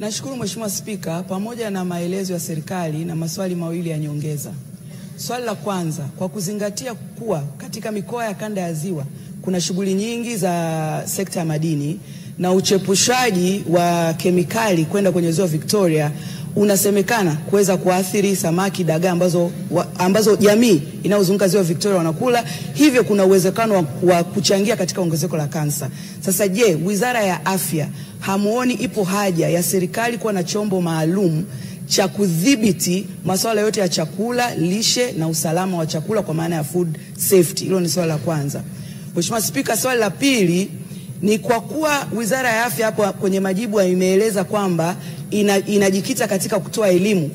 Nashukuru Mheshimiwa Spika, pamoja na maelezo ya serikali na maswali mawili ya nyongeza. Swali la kwanza, kwa kuzingatia kuwa katika mikoa ya kanda ya Ziwa kuna shughuli nyingi za sekta ya madini na uchepushaji wa kemikali kwenda kwenye Ziwa Victoria unasemekana kuweza kuathiri samaki, dagaa ambazo jamii inayozunguka Ziwa Victoria wanakula, hivyo kuna uwezekano wa kuchangia katika ongezeko la kansa. Sasa je, Wizara ya Afya hamuoni ipo haja ya serikali kuwa na chombo maalum cha kudhibiti masuala yote ya chakula, lishe na usalama wa chakula kwa maana ya food safety? Hilo ni swali la kwanza. Mheshimiwa Spika, swali la pili ni kwa kuwa Wizara ya Afya hapo kwenye majibu imeeleza kwamba inajikita katika kutoa elimu.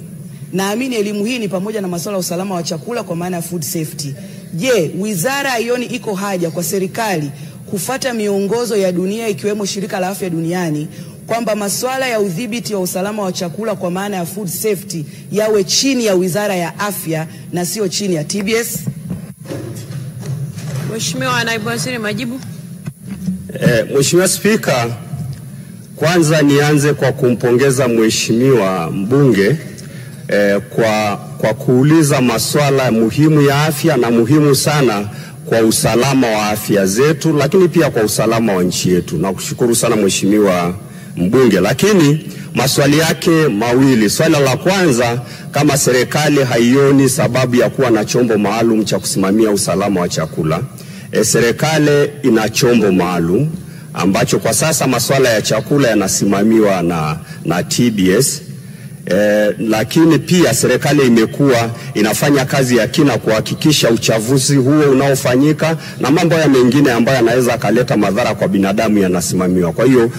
Naamini elimu hii ni pamoja na masuala ya usalama wa chakula kwa maana ya food safety. Je, wizara haioni iko haja kwa serikali kufuata miongozo ya dunia ikiwemo Shirika la Afya Duniani kwamba masuala ya udhibiti wa usalama wa chakula kwa maana ya food safety yawe chini ya Wizara ya Afya na sio chini ya TBS? Mheshimiwa Naibu Waziri, majibu. Mheshimiwa Spika, kwanza nianze kwa kumpongeza Mheshimiwa mbunge kwa kuuliza masuala muhimu ya afya na muhimu sana kwa usalama wa afya zetu, lakini pia kwa usalama wa nchi yetu. Na kushukuru sana Mheshimiwa mbunge. Lakini maswali yake mawili, swali la kwanza, kama serikali haioni sababu ya kuwa na chombo maalum cha kusimamia usalama wa chakula. Serikali ina chombo maalum ambacho kwa sasa masuala ya chakula yanasimamiwa na TBS. Lakini pia serikali imekuwa inafanya kazi ya kina kuhakikisha uchafuzi huo unaofanyika na mambo ya mengine ambayo yanaweza kaleta madhara kwa binadamu yanasimamiwa. Kwa hiyo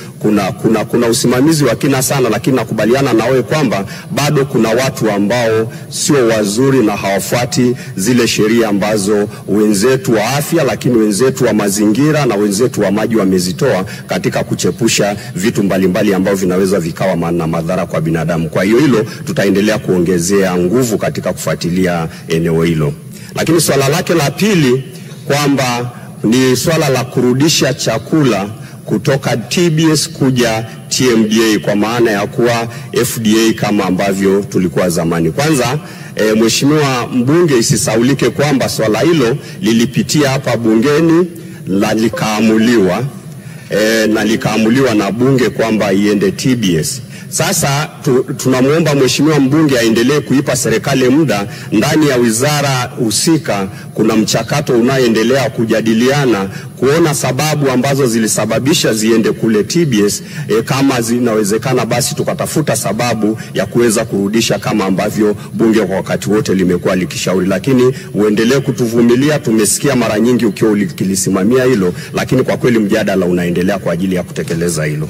kuna usimamizi wa kina sana, lakini nakubaliana na wewe kwamba bado kuna watu ambao sio wazuri na hawafuati zile sheria ambazo wenzetu wa afya, lakini wenzetu wa mazingira na wenzetu wa maji wamezitoa katika kuchepusha vitu mbalimbali ambavyo vinaweza vikawa na madhara kwa binadamu. Kwa hiyo hilo tutaendelea kuongezea nguvu katika kufuatilia eneo hilo. Lakini swala lake la pili kwamba ni swala la kurudisha chakula kutoka TBS kuja TMDA kwa maana ya kuwa FDA kama ambavyo tulikuwa zamani. Kwanza Mheshimiwa mbunge, isisaulike kwamba swala hilo lilipitia hapa bungeni na likaamuliwa na bunge kwamba iende TBS. Sasa tunamuomba Mheshimiwa mbunge aendelee kuipa serikali muda. Ndani ya wizara husika kuna mchakato unaoendelea kujadiliana kuona sababu ambazo zilisababisha ziende kule TBS. Kama zinawezekana basi tukatafuta sababu ya kuweza kurudisha kama ambavyo bunge kwa wakati wote limekuwa likishauri. Lakini uendelee kutuvumilia, tumesikia mara nyingi ukiwa ukilisimamia hilo, lakini kwa kweli mjadala unaendelea kwa ajili ya kutekeleza hilo.